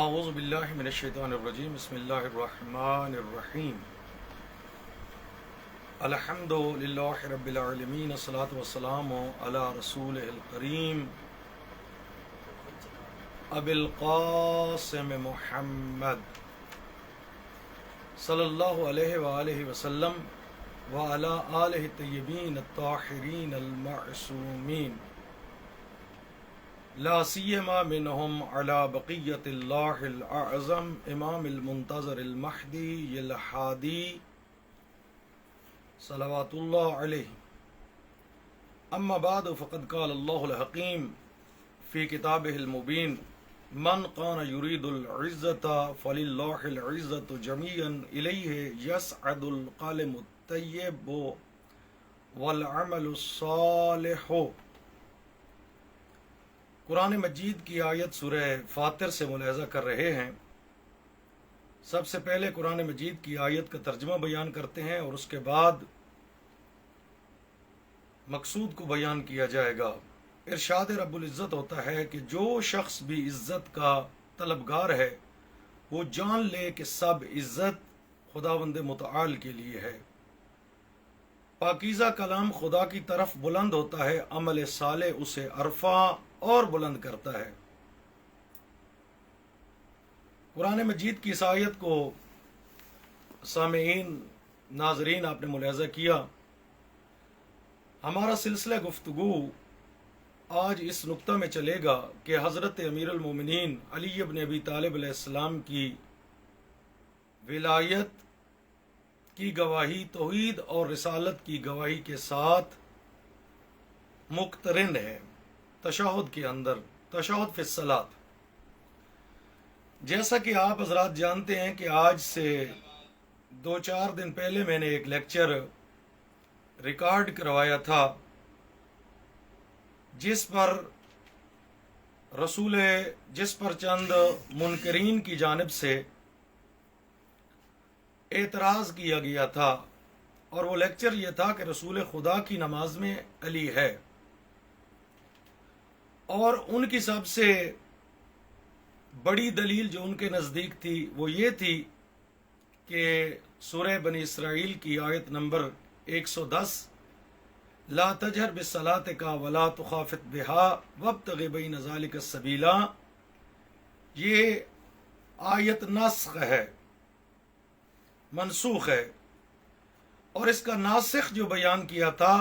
اعوذ باللہ من الشیطان الرجیم بسم اللہ الرحمن الرحیم الحمد للہ رب العالمین الصلاۃ والسلام علی رسولہ الکریم ابی القاسم محمد صلی اللہ علیہ وآلہ وسلم وعلی آلہ الطیبین الطاہرین المعصومین لا سیما منہم علی بقیت اللہ الاعظم امام المنتظر المہدی الہادی صلوات اللہ علیہ اما بعد فقد قال اللہ الحکیم فی کتابہ المبین من کان یرید العزت فللہ العزت جمیعا الیہ یصعد القلم الطیب والعمل الصالح۔ قرآن مجید کی آیت سورہ فاطر سے ملاحظہ کر رہے ہیں۔ سب سے پہلے قرآن مجید کی آیت کا ترجمہ بیان کرتے ہیں اور اس کے بعد مقصود کو بیان کیا جائے گا۔ ارشاد رب العزت ہوتا ہے کہ جو شخص بھی عزت کا طلبگار ہے وہ جان لے کہ سب عزت خداوند متعال کے لیے ہے۔ پاکیزہ کلام خدا کی طرف بلند ہوتا ہے، عمل صالح اسے عرفاں اور بلند کرتا ہے۔ قرآن مجید کی اس آیت کو سامعین ناظرین آپ نے ملاحظہ کیا۔ ہمارا سلسلہ گفتگو آج اس نقطہ میں چلے گا کہ حضرت امیر المومنین علی بن ابی طالب علیہ السلام کی ولایت کی گواہی توحید اور رسالت کی گواہی کے ساتھ مقترن ہے تشہد کے اندر، تشہد فی الصلاۃ۔ جیسا کہ آپ حضرات جانتے ہیں کہ آج سے 2-4 دن پہلے میں نے ایک لیکچر ریکارڈ کروایا تھا جس پر چند منکرین کی جانب سے اعتراض کیا گیا تھا، اور وہ لیکچر یہ تھا کہ رسول خدا کی نماز میں علی ہے، اور ان کی سب سے بڑی دلیل جو ان کے نزدیک تھی وہ یہ تھی کہ سورہ بنی اسرائیل کی آیت نمبر 110 لا تجہر بصلاتک ولا تخافت بها وابتغ بین ذلک السبیلا، یہ آیت نسخ ہے، منسوخ ہے، اور اس کا ناسخ جو بیان کیا تھا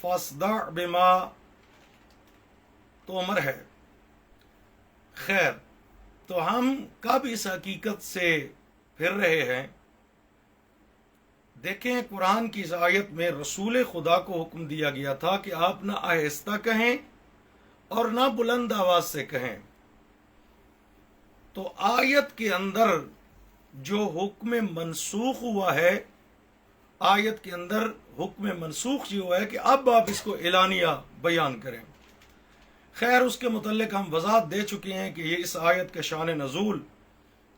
فاصدع بما تؤمر ہے۔ خیر، تو ہم کب اس حقیقت سے پھر رہے ہیں؟ دیکھیں، قرآن کی اس آیت میں رسول خدا کو حکم دیا گیا تھا کہ آپ نہ آہستہ کہیں اور نہ بلند آواز سے کہیں۔ تو آیت کے اندر جو حکم منسوخ ہوا ہے، آیت کے اندر حکم منسوخ یہ ہوا ہے کہ اب آپ اس کو اعلانیہ بیان کریں۔ خیر، اس کے متعلق ہم وضاحت دے چکے ہیں کہ یہ اس آیت کا شان نزول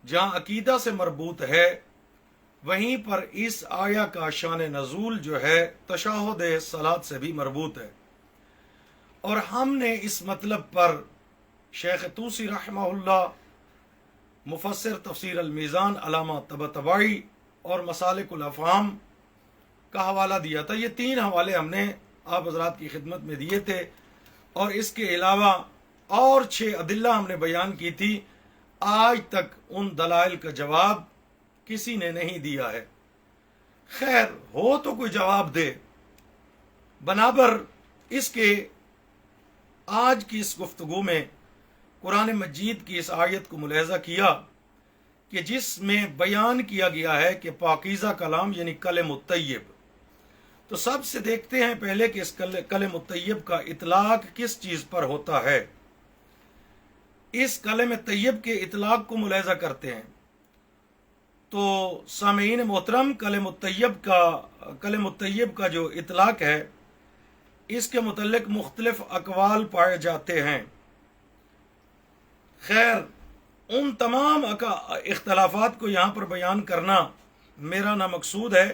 جہاں عقیدہ سے مربوط ہے، وہیں پر اس آیا کا شان نزول جو ہے تشہد صلاۃ سے بھی مربوط ہے۔ اور ہم نے اس مطلب پر شیخ طوسی رحمہ اللہ، مفسر تفسیر المیزان علامہ طباطبائی اور مسالک الافہام کا حوالہ دیا تھا۔ یہ 3 حوالے ہم نے آپ حضرات کی خدمت میں دیے تھے، اور اس کے علاوہ اور 6 ادلہ ہم نے بیان کی تھی۔ آج تک ان دلائل کا جواب کسی نے نہیں دیا ہے۔ خیر، ہو تو کوئی جواب دے۔ بنابر اس کے آج کی اس گفتگو میں قرآن مجید کی اس آیت کو ملاحظہ کیا کہ جس میں بیان کیا گیا ہے کہ پاکیزہ کلام یعنی کلم الطیب، تو سب سے دیکھتے ہیں پہلے کہ اس کلم الطیب کا اطلاق کس چیز پر ہوتا ہے۔ اس کلم طیب کے اطلاق کو ملاحظہ کرتے ہیں تو سامعین محترم، کلم الطیب کا جو اطلاق ہے اس کے متعلق مختلف اقوال پائے جاتے ہیں۔ خیر، ان تمام اختلافات کو یہاں پر بیان کرنا میرا نہ مقصود ہے،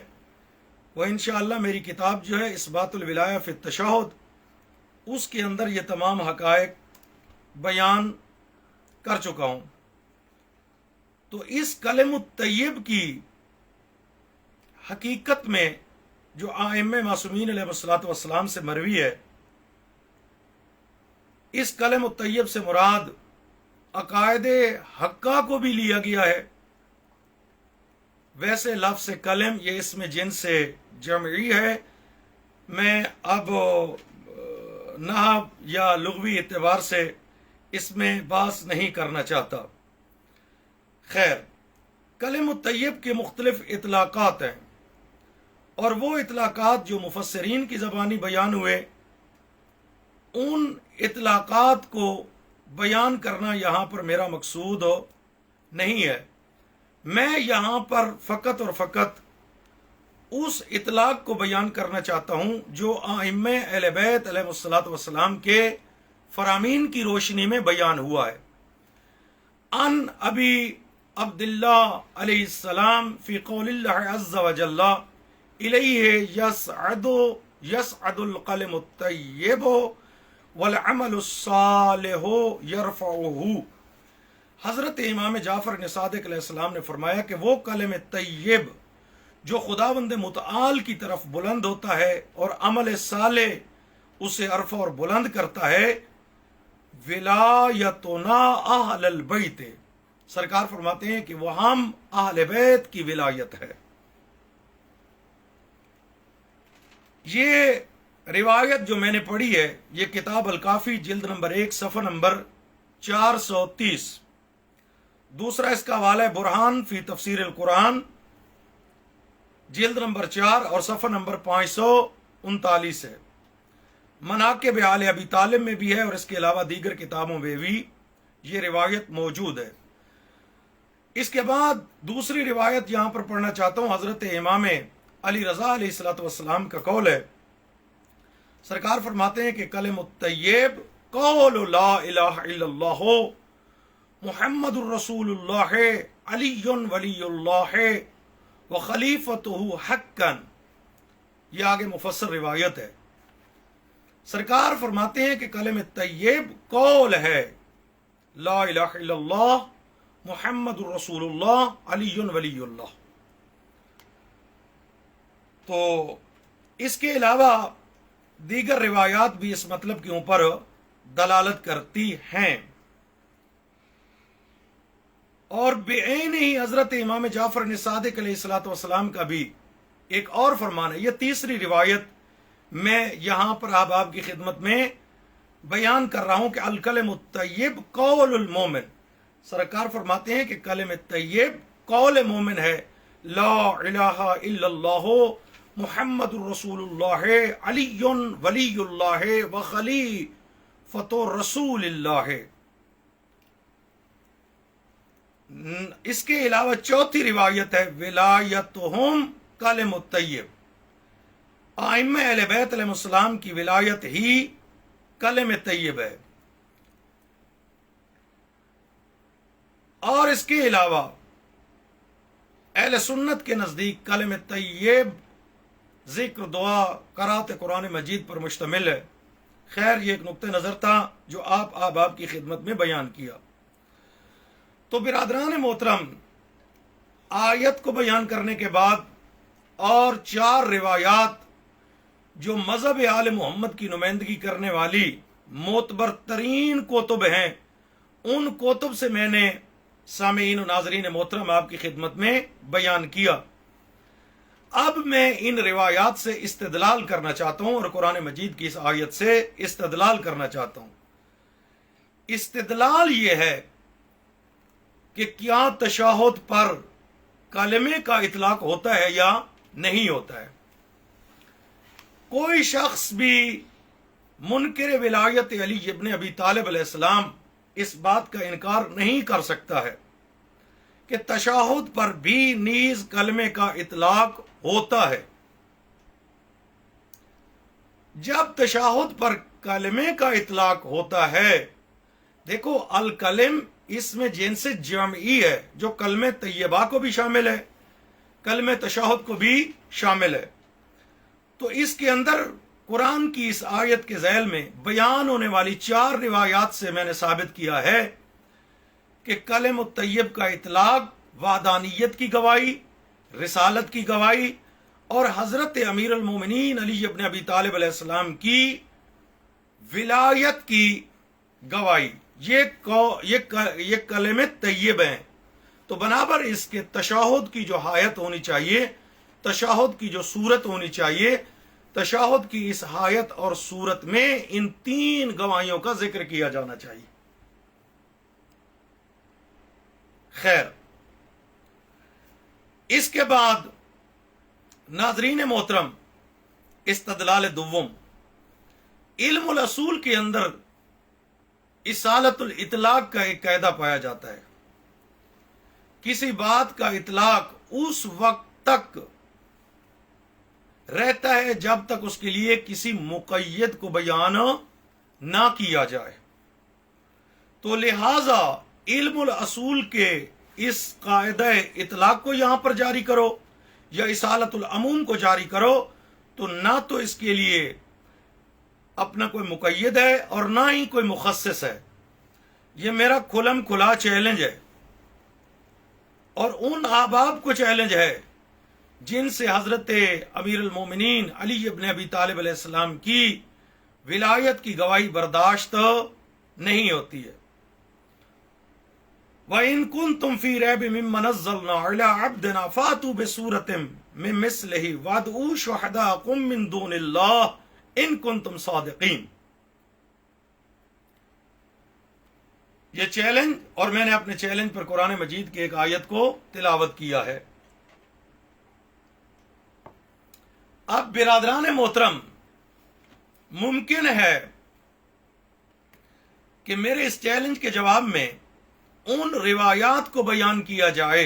وہ انشاءاللہ میری کتاب جو ہے اثبات الولایہ فی التشہد، اس کے اندر یہ تمام حقائق بیان کر چکا ہوں۔ تو اس کلم الطیب کی حقیقت میں جو ائمہ معصومین علیہ الصلوۃ والسلام سے مروی ہے، اس کلم الطیب سے مراد عقائد حقہ کو بھی لیا گیا ہے۔ ویسے لفظ کلم یہ اسم جنس سے جمعی ہے، میں اب نحو یا لغوی اعتبار سے اس میں بحث نہیں کرنا چاہتا۔ خیر، کلم الطیب کے مختلف اطلاقات ہیں، اور وہ اطلاقات جو مفسرین کی زبانی بیان ہوئے، ان اطلاقات کو بیان کرنا یہاں پر میرا مقصود نہیں ہے۔ میں یہاں پر فقط اور فقط اس اطلاق کو بیان کرنا چاہتا ہوں جو ائمہ اہل بیت علیہ الصلوۃ والسلام کے فرامین کی روشنی میں بیان ہوا ہے۔ ان ابی عبداللہ علیہ السلام فی قول اللہ عز وجل الیہ یصعد القلم الطیب والعمل الصالح یرفعہ۔ حضرت امام جعفر صادق علیہ السلام نے فرمایا کہ وہ کلم طیب جو خداوند متعال کی طرف بلند ہوتا ہے اور عمل صالح اسے ارفع اور بلند کرتا ہے، ولایتنا اہل البیت، سرکار فرماتے ہیں کہ وہ ہم اہل بیت کی ولایت ہے۔ یہ روایت جو میں نے پڑھی ہے، یہ کتاب الکافی جلد نمبر 1 صفحہ نمبر 430۔ دوسرا اس کا حوالہ ہے برہان فی تفسیر القرآن جلد نمبر 4 اور صفحہ نمبر 539 ہے۔ مناقب آل ابی طالب میں بھی ہے، اور اس کے علاوہ دیگر کتابوں میں بھی یہ روایت موجود ہے۔ اس کے بعد دوسری روایت یہاں پر پڑھنا چاہتا ہوں، حضرت امام علی رضا علیہ الصلوۃ والسلام کا قول ہے۔ سرکار فرماتے ہیں کہ کلم الطیب قول لا الہ الا اللہ محمد الرسول اللہ علی ولی اللہ وخلیفتہ حقا۔ یہ آگے مفسر روایت ہے۔ سرکار فرماتے ہیں کہ کلم طیب قول ہے، لا الہ الا اللہ محمد الرسول اللہ علی ولی اللہ۔ تو اس کے علاوہ دیگر روایات بھی اس مطلب کے اوپر دلالت کرتی ہیں، اور بعین ہی حضرت امام جعفر صادق علیہ الصلوۃ والسلام کا بھی ایک اور فرمان ہے۔ یہ تیسری روایت میں یہاں پر آپ کی خدمت میں بیان کر رہا ہوں کہ الکلم الطیب قول المومن۔ سرکار فرماتے ہیں کہ کلم طیب قول مومن ہے، لا الہ الا اللہ محمد الرسول اللہ علی ولی اللہ وخلیفۃ رسول اللہ۔ اس کے علاوہ چوتھی روایت ہے ولایتہم کلم الطیب، ائمہ اہل بیت علیہ السلام کی ولایت ہی کلم طیب ہے۔ اور اس کے علاوہ اہل سنت کے نزدیک کلم طیب ذکر، دعا، قرات قرآن مجید پر مشتمل ہے۔ خیر، یہ ایک نقطہ نظر تھا جو آپ کی خدمت میں بیان کیا۔ تو برادران محترم، آیت کو بیان کرنے کے بعد اور 4 روایات جو مذہب آل محمد کی نمائندگی کرنے والی معتبر ترین کتب ہیں، ان کتب سے میں نے سامعین و ناظرین محترم آپ کی خدمت میں بیان کیا۔ اب میں ان روایات سے استدلال کرنا چاہتا ہوں، اور قرآن مجید کی اس آیت سے استدلال کرنا چاہتا ہوں۔ استدلال یہ ہے کہ کیا تشہد پر کلمے کا اطلاق ہوتا ہے یا نہیں ہوتا ہے۔ کوئی شخص بھی منکر ولایت علی ابن ابی طالب علیہ السلام اس بات کا انکار نہیں کر سکتا ہے کہ تشہد پر بھی نیز کلمے کا اطلاق ہوتا ہے۔ جب تشہد پر کلمے کا اطلاق ہوتا ہے، دیکھو الکلم اس میں جنس جمعی ہے جو کلمہ طیبہ کو بھی شامل ہے، کلمہ تشہد کو بھی شامل ہے۔ تو اس کے اندر قرآن کی اس آیت کے ذیل میں بیان ہونے والی 4 روایات سے میں نے ثابت کیا ہے کہ کلم الطیب کا اطلاق وحدانیت کی گواہی، رسالت کی گواہی، اور حضرت امیر المومنین علی ابن ابی طالب علیہ السلام کی ولایت کی گواہی، یہ کلمے طیب ہیں. تو بنابر اس کے تشہد کی جو حایت ہونی چاہیے، تشہد کی جو صورت ہونی چاہیے، تشہد کی اس حایت اور صورت میں ان 3 گواہیوں کا ذکر کیا جانا چاہیے. خیر، اس کے بعد ناظرین محترم، استدلال دوم، علم الاصول کے اندر اصالت الاطلاق کا ایک قاعدہ پایا جاتا ہے. کسی بات کا اطلاق اس وقت تک رہتا ہے جب تک اس کے لیے کسی مقید کو بیان نہ کیا جائے. تو لہذا علم الاصول کے اس قاعدہ اطلاق کو یہاں پر جاری کرو یا اصالت العموم کو جاری کرو تو نہ تو اس کے لیے اپنا کوئی مقید ہے اور نہ ہی کوئی مخصص ہے. یہ میرا کھلم کھلا چیلنج ہے، اور ان احباب کو چیلنج ہے جن سے حضرت امیر المومنین علی ابن ابی طالب علیہ السلام کی ولایت کی گواہی برداشت نہیں ہوتی ہے. وَإِن كُنتُمْ فِي رَيْبٍ مِّمَّا نَزَّلْنَا عَلَىٰ عَبْدِنَا فَأْتُوا بِسُورَةٍ مِّن مِّثْلِهِ وَادْعُوا شُهَدَاءَكُم مِّن دُونِ اللَّهِ إِن كُنتُمْ صَادِقِينَ. یہ چیلنج، اور میں نے اپنے چیلنج پر قرآن مجید کی ایک آیت کو تلاوت کیا ہے. اب برادران محترم، ممکن ہے کہ میرے اس چیلنج کے جواب میں ان روایات کو بیان کیا جائے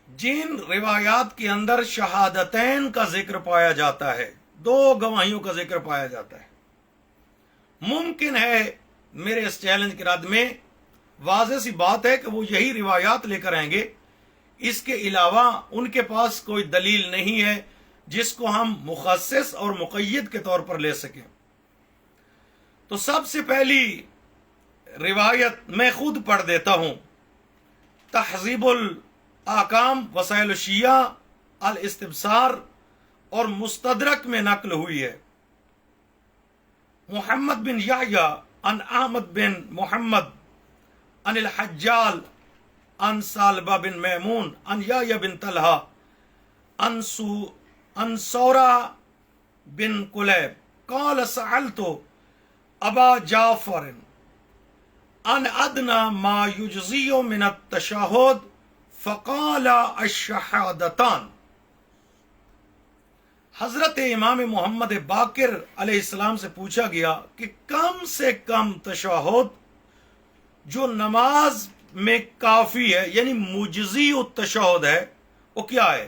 جن روایات کے اندر شہادتین کا ذکر پایا جاتا ہے، 2 گواہیوں کا ذکر پایا جاتا ہے. ممکن ہے میرے اس چیلنج کے رد میں واضح سی بات ہے کہ وہ یہی روایات لے کر آئیں گے، اس کے علاوہ ان کے پاس کوئی دلیل نہیں ہے جس کو ہم مخصص اور مقید کے طور پر لے سکیں. تو سب سے پہلی روایت میں خود پڑھ دیتا ہوں. تہذیب الاحکام، وسائل الشیعہ، الاستبصار اور مستدرک میں نقل ہوئی ہے. محمد بن یحییٰ عن احمد بن محمد عن الحجال عن ثعلبہ بن میمون عن یحییٰ بن طلحہ عن ثورہ بن کلیب قال سألت ابا جعفر عن ادنى ما يجزي من التشهد فقال الشهادتان. حضرت امام محمد باقر علیہ السلام سے پوچھا گیا کہ کم سے کم تشہد جو نماز میں کافی ہے، یعنی مجزی التشہد ہے، وہ کیا ہے؟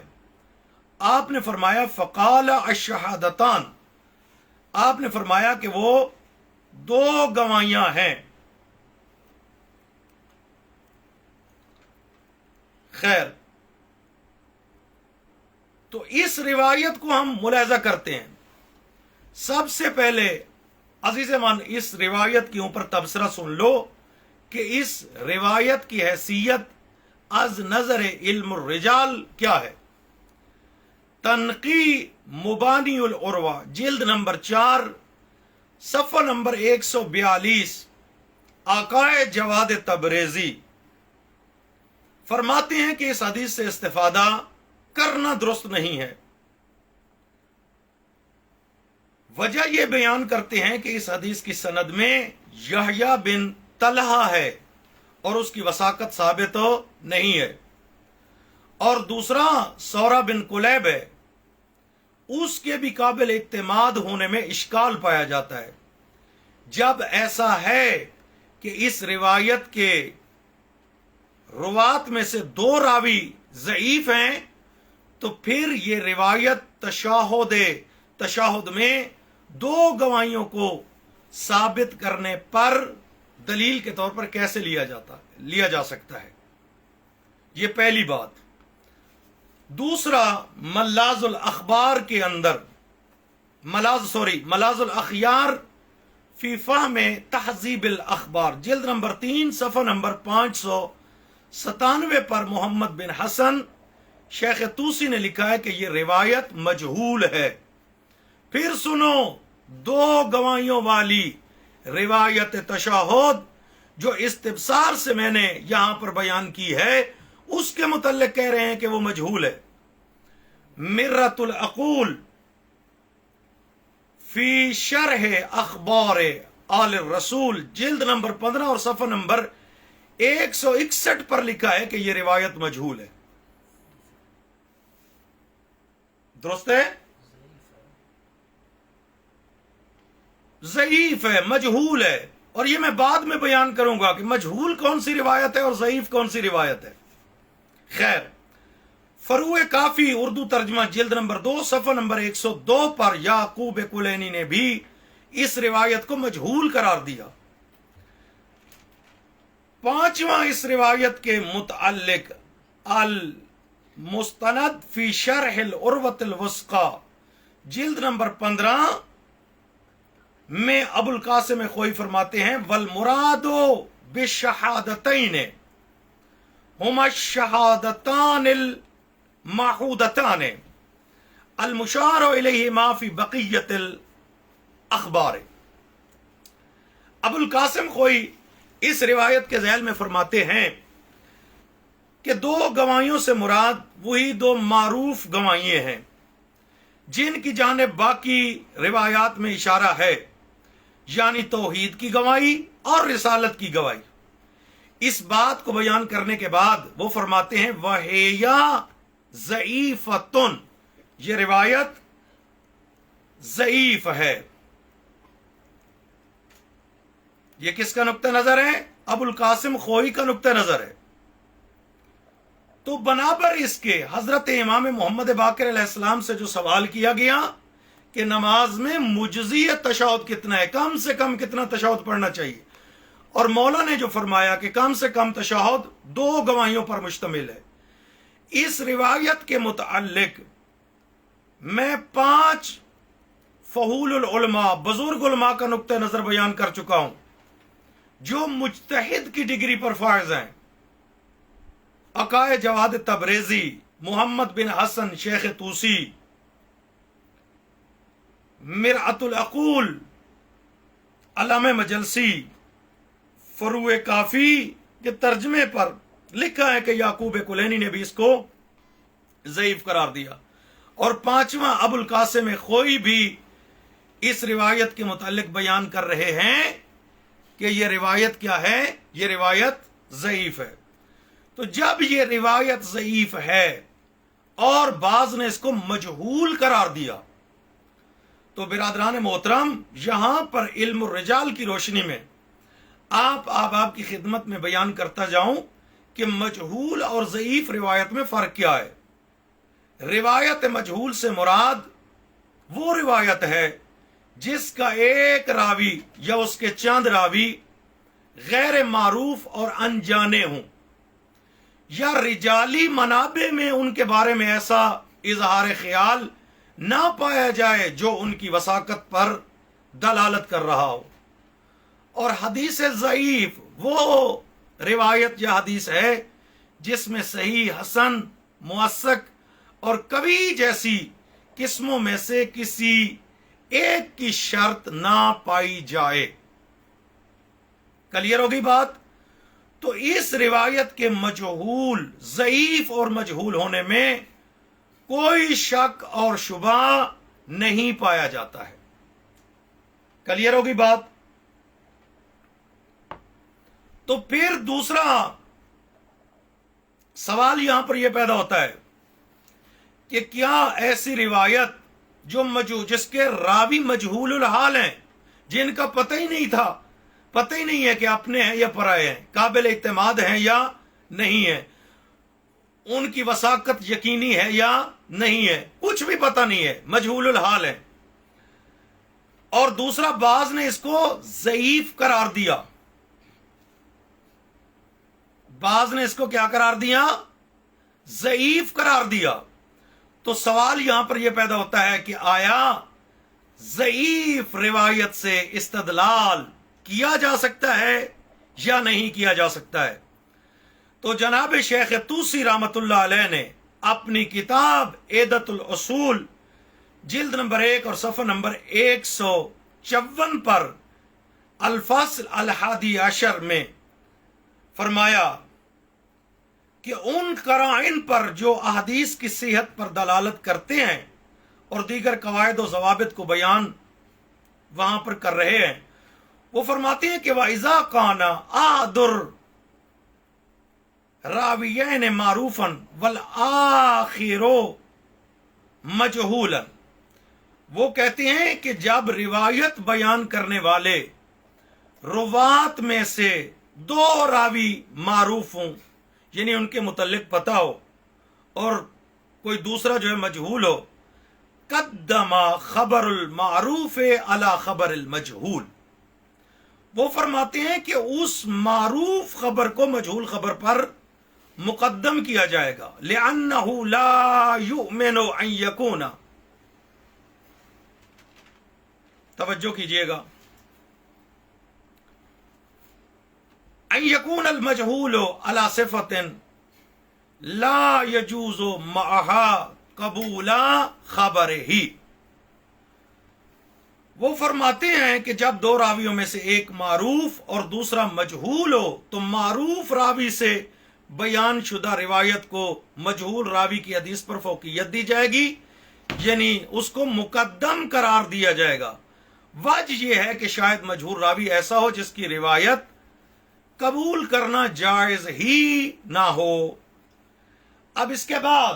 آپ نے فرمایا فقال الشہادتان، آپ نے فرمایا کہ وہ 2 گواہیاں ہیں. خیر، تو اس روایت کو ہم ملاحظہ کرتے ہیں. سب سے پہلے عزیزمان اس روایت کے اوپر تبصرہ سن لو کہ اس روایت کی حیثیت از نظر علم الرجال کیا ہے. تنقی مبانی العروہ، جلد نمبر 4، صفحہ نمبر 142، آقائے جواد تبریزی فرماتے ہیں کہ اس حدیث سے استفادہ کرنا درست نہیں ہے. وجہ یہ بیان کرتے ہیں کہ اس حدیث کی سند میں یحییٰ بن طلحہ ہے اور اس کی وثاقت ثابت نہیں ہے، اور دوسرا ثورہ بن کلیب ہے، اس کے بھی قابل اعتماد ہونے میں اشکال پایا جاتا ہے. جب ایسا ہے کہ اس روایت کے روات میں سے 2 راوی ضعیف ہیں تو پھر یہ روایت تشہد میں 2 گواہیوں کو ثابت کرنے پر دلیل کے طور پر کیسے لیا جا سکتا ہے؟ یہ پہلی بات. دوسرا، ملاذ الاخبار کے اندر ملاذ الاخیار فی فہم تہذیب الاخبار، جلد نمبر 3، صفحہ نمبر 587، 97 پر محمد بن حسن شیخ توسی نے لکھا ہے کہ یہ روایت مجہول ہے۔ پھر سنو 2 گواہیوں والی روایت تشہد جو استبصار سے میں نے یہاں پر بیان کی ہے، اس کے متعلق کہہ رہے ہیں کہ وہ مجہول ہے۔ مرۃ العقول فی شرح اخبار آل الرسول جلد نمبر 15 اور صفحہ نمبر 161 پر لکھا ہے کہ یہ روایت مجہول ہے۔ درست ہے؟ ضعیف ہے، مجہول ہے، اور یہ میں بعد میں بیان کروں گا کہ مجہول کون سی روایت ہے اور ضعیف کون سی روایت ہے۔ خیر، فروع کافی اردو ترجمہ جلد نمبر 2 صفحہ نمبر 102 پر یعقوب کلینی نے بھی اس روایت کو مجہول قرار دیا۔ 5واں اس روایت کے متعلق المستند فی شرح العروۃ الوثقی جلد نمبر 15 میں ابو القاسم خوئی فرماتے ہیں والمراد بالشہادتین ہما الشہادتان المعہودتان المشار الیہما فی بقیت الاخبار۔ ابو القاسم خوئی اس روایت کے ذیل میں فرماتے ہیں کہ 2 گواہیوں سے مراد وہی 2 معروف گواہیاں ہیں جن کی جانب باقی روایات میں اشارہ ہے، یعنی توحید کی گواہی اور رسالت کی گواہی۔ اس بات کو بیان کرنے کے بعد وہ فرماتے ہیں وَهِيَ ضَعِیفَةٌ، یہ روایت ضعیف ہے۔ یہ کس کا نقطہ نظر ہے؟ ابو القاسم خوئی کا نقطہ نظر ہے۔ تو بنابر اس کے حضرت امام محمد باقر علیہ السلام سے جو سوال کیا گیا کہ نماز میں مجزی تشہد کتنا ہے، کم سے کم کتنا تشہد پڑھنا چاہیے، اور مولا نے جو فرمایا کہ کم سے کم تشہد 2 گواہیوں پر مشتمل ہے، اس روایت کے متعلق میں 5 فحول العلماء بزرگ علماء کا نقطہ نظر بیان کر چکا ہوں جو مجتہد کی ڈگری پر فائز ہیں۔ عقائے جواد تبریزی، محمد بن حسن شیخ توسی، مرآت العقول علامہ مجلسی، فروع کافی کے ترجمے پر لکھا ہے کہ یعقوب کلینی نے بھی اس کو ضعیف قرار دیا، اور 5واں ابو القاسم خوئی بھی اس روایت کے متعلق بیان کر رہے ہیں کہ یہ روایت کیا ہے؟ یہ روایت ضعیف ہے۔ تو جب یہ روایت ضعیف ہے اور بعض نے اس کو مجہول قرار دیا، تو برادران محترم یہاں پر علم الرجال کی روشنی میں آپ کی خدمت میں بیان کرتا جاؤں کہ مجہول اور ضعیف روایت میں فرق کیا ہے۔ روایت مجہول سے مراد وہ روایت ہے جس کا ایک راوی یا اس کے چند راوی غیر معروف اور انجانے ہوں، یا رجالی منابع میں ان کے بارے میں ایسا اظہار خیال نہ پایا جائے جو ان کی وثاقت پر دلالت کر رہا ہو۔ اور حدیث ضعیف وہ روایت یا حدیث ہے جس میں صحیح، حسن، موثق اور کبھی جیسی قسموں میں سے کسی ایک کی شرط نہ پائی جائے۔ کلیئر ہوگی بات؟ تو اس روایت کے مجہول، ضعیف اور مجہول ہونے میں کوئی شک اور شبہ نہیں پایا جاتا ہے۔ کلیئر ہوگی بات؟ تو پھر دوسرا سوال یہاں پر یہ پیدا ہوتا ہے کہ کیا ایسی روایت جس کے راوی مجہول الحال ہیں، جن کا پتہ ہی نہیں ہے کہ اپنے ہیں یا پرائے ہیں، قابل اعتماد ہیں یا نہیں ہے، ان کی وثاقت یقینی ہے یا نہیں ہے، کچھ بھی پتہ نہیں ہے، مجہول الحال ہے، اور دوسرا بعض نے اس کو ضعیف قرار دیا، بعض نے اس کو کیا قرار دیا؟ ضعیف قرار دیا۔ تو سوال یہاں پر یہ پیدا ہوتا ہے کہ آیا ضعیف روایت سے استدلال کیا جا سکتا ہے یا نہیں کیا جا سکتا ہے؟ تو جناب شیخ توسی رحمت اللہ علیہ نے اپنی کتاب عیدت الاصول جلد نمبر 1 اور صفحہ نمبر 154 پر الفصل الحادی عشر میں فرمایا کہ ان قرائن پر جو احادیث کی صحت پر دلالت کرتے ہیں اور دیگر قواعد و ضوابط کو بیان وہاں پر کر رہے ہیں، وہ فرماتے ہیں کہ وَإِذَا كَانَ أَحَدُ الرَّاوِيَيْنِ مَعْرُوفًا وَالْآخِرُ مَجْهُولًا، وہ کہتے ہیں کہ جب روایت بیان کرنے والے روات میں سے دو راوی معروف ہوں، یعنی ان کے متعلق پتہ ہو، اور کوئی دوسرا جو ہے مجہول ہو، قدم خبر المعروف علی خبر المجہول، وہ فرماتے ہیں کہ اس معروف خبر کو مجہول خبر پر مقدم کیا جائے گا، لأنه لا يؤمن ان يكون، توجہ کیجئے گا، ان يكون المجهول على صفة لا يجوز معها قبول خبره، وہ فرماتے ہیں کہ جب دو راویوں میں سے ایک معروف اور دوسرا مجہول ہو تو معروف راوی سے بیان شدہ روایت کو مجہول راوی کی حدیث پر فوقیت دی جائے گی، یعنی اس کو مقدم قرار دیا جائے گا۔ وجہ یہ ہے کہ شاید مجہول راوی ایسا ہو جس کی روایت قبول کرنا جائز ہی نہ ہو۔ اب اس کے بعد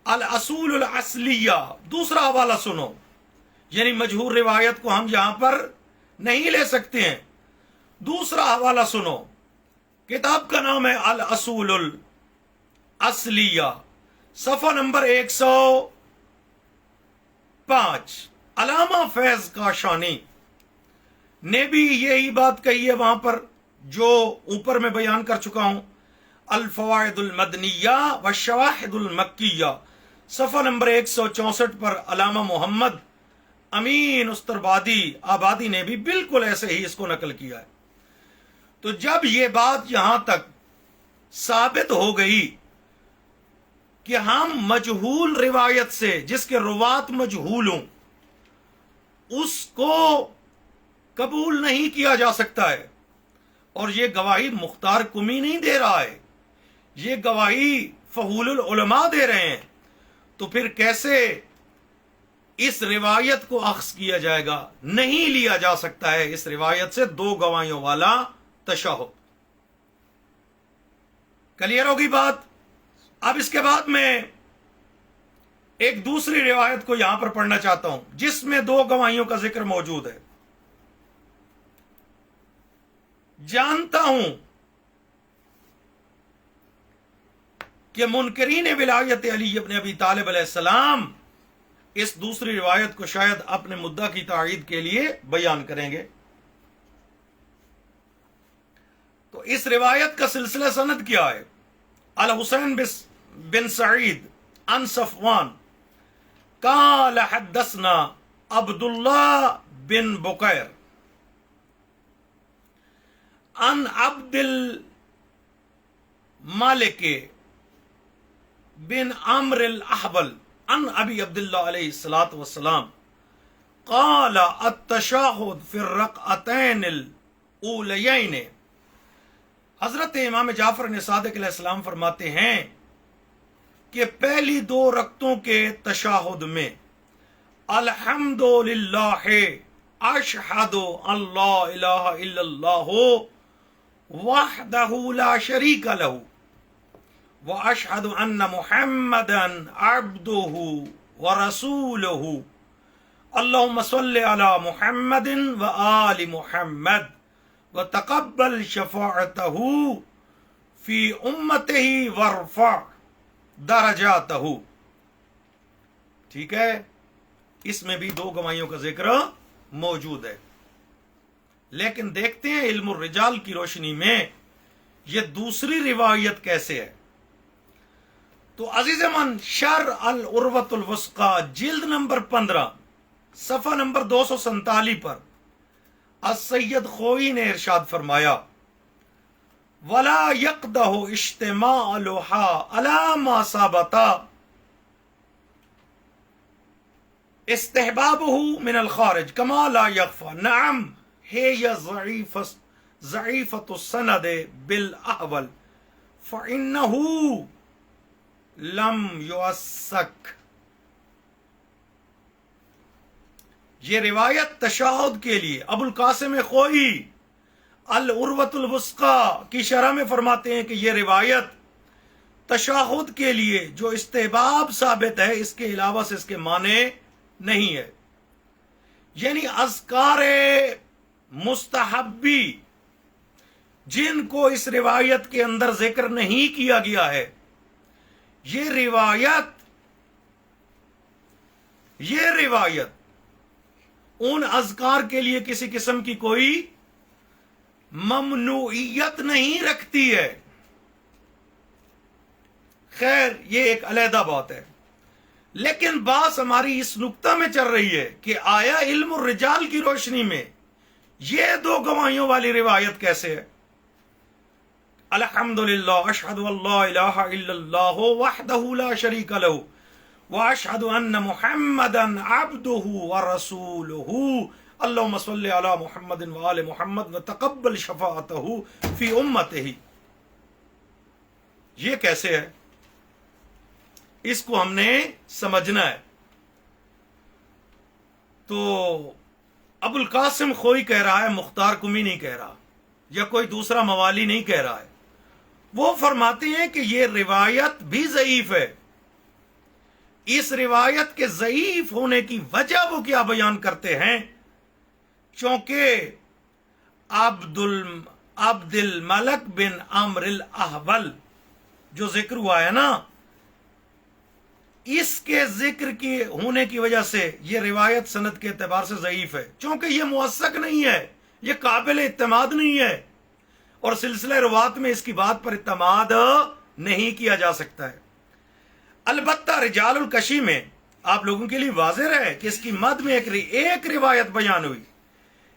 الاصول الاصلیہ، دوسرا حوالہ سنو، یعنی مجہول روایت کو ہم یہاں پر نہیں لے سکتے ہیں۔ دوسرا حوالہ سنو، کتاب کا نام ہے الاصول الاصلیہ، صفحہ نمبر 105۔ علامہ فیض کاشانی نے بھی یہی بات کہی ہے وہاں پر جو اوپر میں بیان کر چکا ہوں، الفوائد المدنیہ والشواہد المکیہ، صفحہ نمبر 164 پر علامہ محمد امین استرابادی آبادی نے بھی بالکل ایسے ہی اس کو نقل کیا ہے۔ تو جب یہ بات یہاں تک ثابت ہو گئی کہ ہم مجہول روایت سے، جس کے روات مجہول ہوں، اس کو قبول نہیں کیا جا سکتا ہے، اور یہ گواہی مختار کمی نہیں دے رہا ہے، یہ گواہی فحول العلماء دے رہے ہیں، تو پھر کیسے اس روایت کو اخذ کیا جائے گا؟ نہیں لیا جا سکتا ہے اس روایت سے دو گواہیوں والا تشہد۔ کلیئر ہوگی بات؟ اب اس کے بعد میں ایک دوسری روایت کو یہاں پر پڑھنا چاہتا ہوں جس میں دو گواہیوں کا ذکر موجود ہے۔ جانتا ہوں کہ منکرین ولایت علی ابن ابی طالب علیہ السلام اس دوسری روایت کو شاید اپنے مدعا کی تائید کے لیے بیان کریں گے۔ تو اس روایت کا سلسلہ سند کیا ہے؟ الحسین بن سعید عن صفوان قال حدثنا عبداللہ بن بکیر عن عبد المالک بن عمرو الاحول عن ابی عبداللہ علیہ الصلوۃ والسلام قال التشہد فی الرکعتین الاولیین، حضرت امام جعفر صادق علیہ السلام فرماتے ہیں کہ پہلی دو رکعتوں کے تشہد میں الحمدللہ اشہد ان لا الہ الا اللہ وحدہ لا شریک لہ واشہد ان محمدا عبدہ ورسولہ اللہم صل علی محمد وآل محمد وتقبل شفاعتہ فی امتہ وارفع درجاتہ۔ ٹھیک ہے، اس میں بھی دو گواہیوں کا ذکر موجود ہے، لیکن دیکھتے ہیں علم الرجال کی روشنی میں یہ دوسری روایت کیسے ہے۔ تو عزیز من، شرح العروۃ الوثقی جلد نمبر 15 صفحہ نمبر 247 پر السید خوئی نے ارشاد فرمایا ولا يقدح اجتماع لوحا على ما ثبت استحبابه من الخارج كما لا يخفى. نعم هي ضعيفة السند بالأحول فإنه لم يوثق. یہ روایت تشہد کے لیے ابو القاسم خوئی العروۃ الوثقی کی شرح میں فرماتے ہیں کہ یہ روایت تشہد کے لیے جو استحباب ثابت ہے، اس کے علاوہ سے اس کے معنی نہیں ہے. یعنی اذکار مستحبی جن کو اس روایت کے اندر ذکر نہیں کیا گیا ہے، یہ روایت ان اذکار کے لیے کسی قسم کی کوئی ممنوعیت نہیں رکھتی ہے. خیر یہ ایک علیحدہ بات ہے، لیکن بات ہماری اس نقطہ میں چل رہی ہے کہ آیا علم الرجال کی روشنی میں یہ دو گواہیوں والی روایت کیسے ہے؟ الحمدللہ اشہد ان لا الہ الا اللہ وحدہ لا شریک لہ واشہد ان محمدا عبدہ ورسولہ اللہم صلی علی محمد وآل محمد وتقبل شفاعتہ فی امتہ. یہ کیسے ہے؟ اس کو ہم نے سمجھنا ہے. تو ابو القاسم خوئی کہہ رہا ہے، مختار کمی نہیں کہہ رہا، یا کوئی دوسرا موالی نہیں کہہ رہا ہے. وہ فرماتے ہیں کہ یہ روایت بھی ضعیف ہے. اس روایت کے ضعیف ہونے کی وجہ وہ کیا بیان کرتے ہیں؟ چونکہ عبد الملک بن عمر الاحول جو ذکر ہوا ہے نا، اس کے ذکر کی ہونے کی وجہ سے یہ روایت سند کے اعتبار سے ضعیف ہے، چونکہ یہ موثق نہیں ہے، یہ قابل اعتماد نہیں ہے، اور سلسلہ روات میں اس کی بات پر اعتماد نہیں کیا جا سکتا ہے. البتہ رجال الکشی میں آپ لوگوں کے لیے واضح رہے کہ اس کی مد میں ایک روایت بیان ہوئی،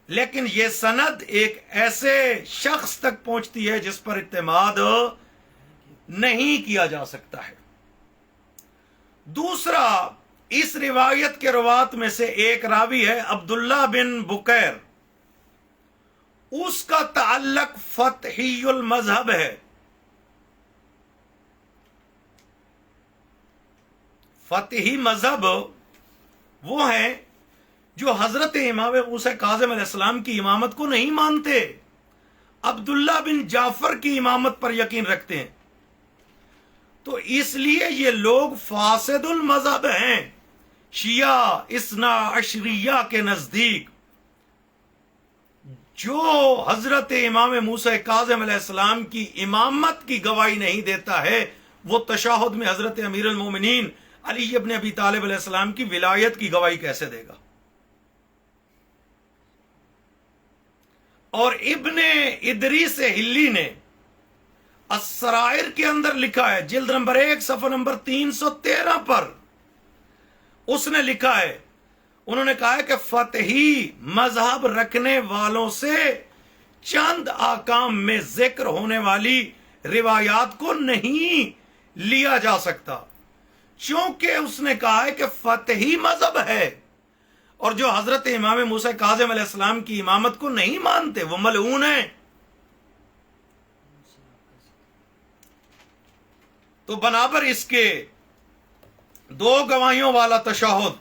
لیکن یہ سند ایک ایسے شخص تک پہنچتی ہے جس پر اعتماد نہیں کیا جا سکتا ہے. دوسرا، اس روایت کے روات میں سے ایک راوی ہے عبداللہ بن بکیر، اس کا تعلق فتحی المذہب ہے. فتحی مذہب وہ ہیں جو حضرت امام موسیٰ کاظم علیہ السلام کی امامت کو نہیں مانتے، عبداللہ بن جعفر کی امامت پر یقین رکھتے ہیں. تو اس لیے یہ لوگ فاسد المذہب ہیں. شیعہ اثنا عشریہ کے نزدیک جو حضرت امام موسیٰ کاظم علیہ السلام کی امامت کی گواہی نہیں دیتا ہے، وہ تشہد میں حضرت امیر المومنین علی ابن ابی طالب علیہ السلام کی ولایت کی گواہی کیسے دے گا؟ اور ابن ادریس ہلی نے السرائر کے اندر لکھا ہے، جلد نمبر 1 صفحہ نمبر 313 پر اس نے لکھا ہے، انہوں نے کہا ہے کہ فتحی مذہب رکھنے والوں سے چند احکام میں ذکر ہونے والی روایات کو نہیں لیا جا سکتا، چونکہ اس نے کہا ہے کہ فتحی مذہب ہے، اور جو حضرت امام موسیٰ کاظم علیہ السلام کی امامت کو نہیں مانتے وہ ملعون ہیں. تو بنابر اس کے دو گواہیوں والا تشہد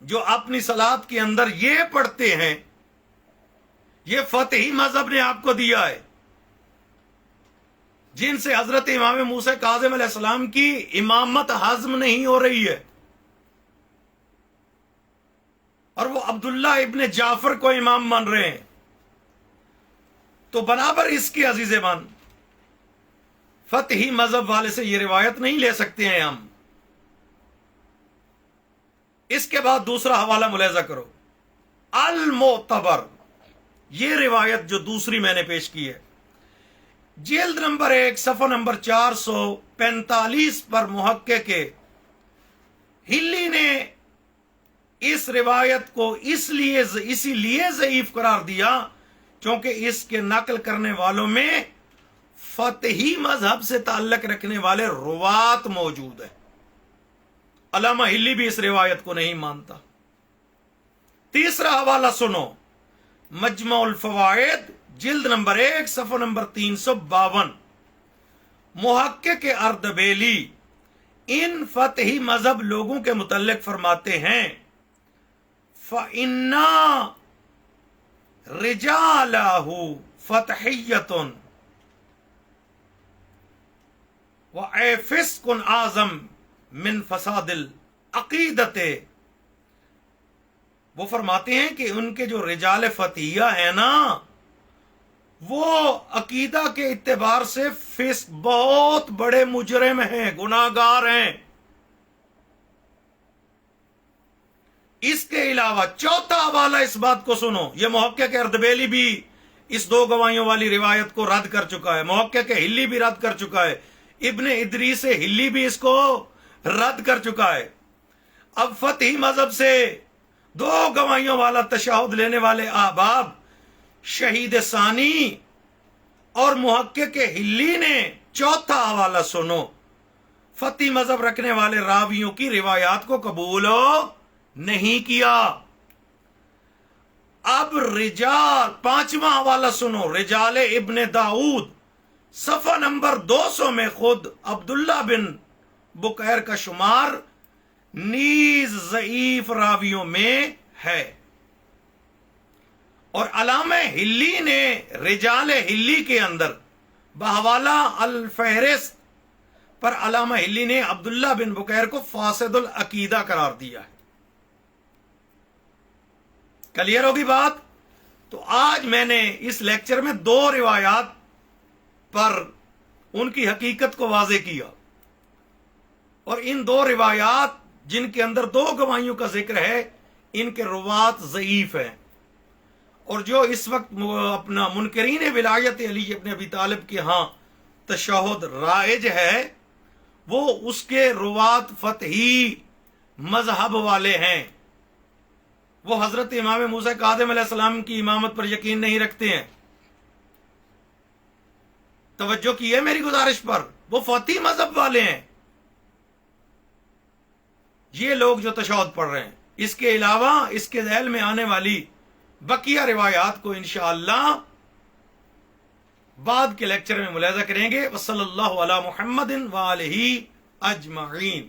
جو اپنی صلات کے اندر یہ پڑھتے ہیں، یہ فتحی مذہب نے آپ کو دیا ہے، جن سے حضرت امام موسیٰ کاظم علیہ السلام کی امامت ہضم نہیں ہو رہی ہے، اور وہ عبداللہ ابن جعفر کو امام مان رہے ہیں. تو بنابر اس کی عزیزان فتحی مذہب والے سے یہ روایت نہیں لے سکتے ہیں ہم. اس کے بعد دوسرا حوالہ ملاحظہ کرو، المعتبر، یہ روایت جو دوسری میں نے پیش کی ہے، جلد نمبر 1 صفحہ نمبر 445 پر محقق ہلی نے اس روایت کو اسی لیے ضعیف قرار دیا کیونکہ اس کے نقل کرنے والوں میں فتحی مذہب سے تعلق رکھنے والے روات موجود ہیں. علامہ ہلی بھی اس روایت کو نہیں مانتا. تیسرا حوالہ سنو، مجمع الفوائد جلد نمبر 1 صفحہ نمبر 352. محقق اردبیلی ان فتحی مذہب لوگوں کے متعلق فرماتے ہیں فَإِنَّا رِجَالَهُ فَتْحِيَّةٌ وَفِسْقٌ أَعْظَمُ مِنْ فَسَادِ الْعَقِیدَةِ. وہ فرماتے ہیں کہ ان کے جو رجال فتحیہ ہیں نا، وہ عقیدہ کے اعتبار سے فسق بہت بڑے مجرم ہیں، گناہگار ہیں. اس کے علاوہ چوتھا حوالہ اس بات کو سنو، یہ محقق اردبیلی بھی اس 2 گواہیوں والی روایت کو رد کر چکا ہے، محقق ہلی بھی رد کر چکا ہے، ابن ادریس ہلی بھی اس کو رد کر چکا ہے. اب فتحی مذہب سے 2 گواہیوں والا تشہد لینے والے احباب شہید ثانی اور محقق ہلی نے چوتھا حوالہ سنو، فتحی مذہب رکھنے والے راویوں کی روایات کو قبول نہیں کیا. اب رجال 5واں حوالہ سنو، رجال ابن داؤد صفحہ نمبر 200 میں خود عبداللہ بن بکیر کا شمار نیز ضعیف راویوں میں ہے. اور علامہ ہلی نے رجال ہلی کے اندر بحوالہ الفہرست پر علامہ ہلی نے عبداللہ بن بکیر کو فاسد العقیدہ قرار دیا ہے. کلیئر ہوگی بات؟ تو آج میں نے اس لیکچر میں 2 روایات پر ان کی حقیقت کو واضح کیا، اور ان 2 روایات جن کے اندر 2 گواہیوں کا ذکر ہے، ان کے روات ضعیف ہیں. اور جو اس وقت اپنا منکرین ولایت علی ابن ابی طالب کے ہاں تشہد رائج ہے، وہ اس کے روات فتحی مذہب والے ہیں. وہ حضرت امام موسیٰ کاظم علیہ السلام کی امامت پر یقین نہیں رکھتے ہیں. توجہ کی ہے میری گزارش پر، وہ فتحی مذہب والے ہیں یہ لوگ جو تشہد پڑھ رہے ہیں. اس کے علاوہ اس کے ذیل میں آنے والی بقیہ روایات کو انشاءاللہ بعد کے لیکچر میں ملاحظہ کریں گے. وصلی اللہ علی محمد وآلہ اجمعین.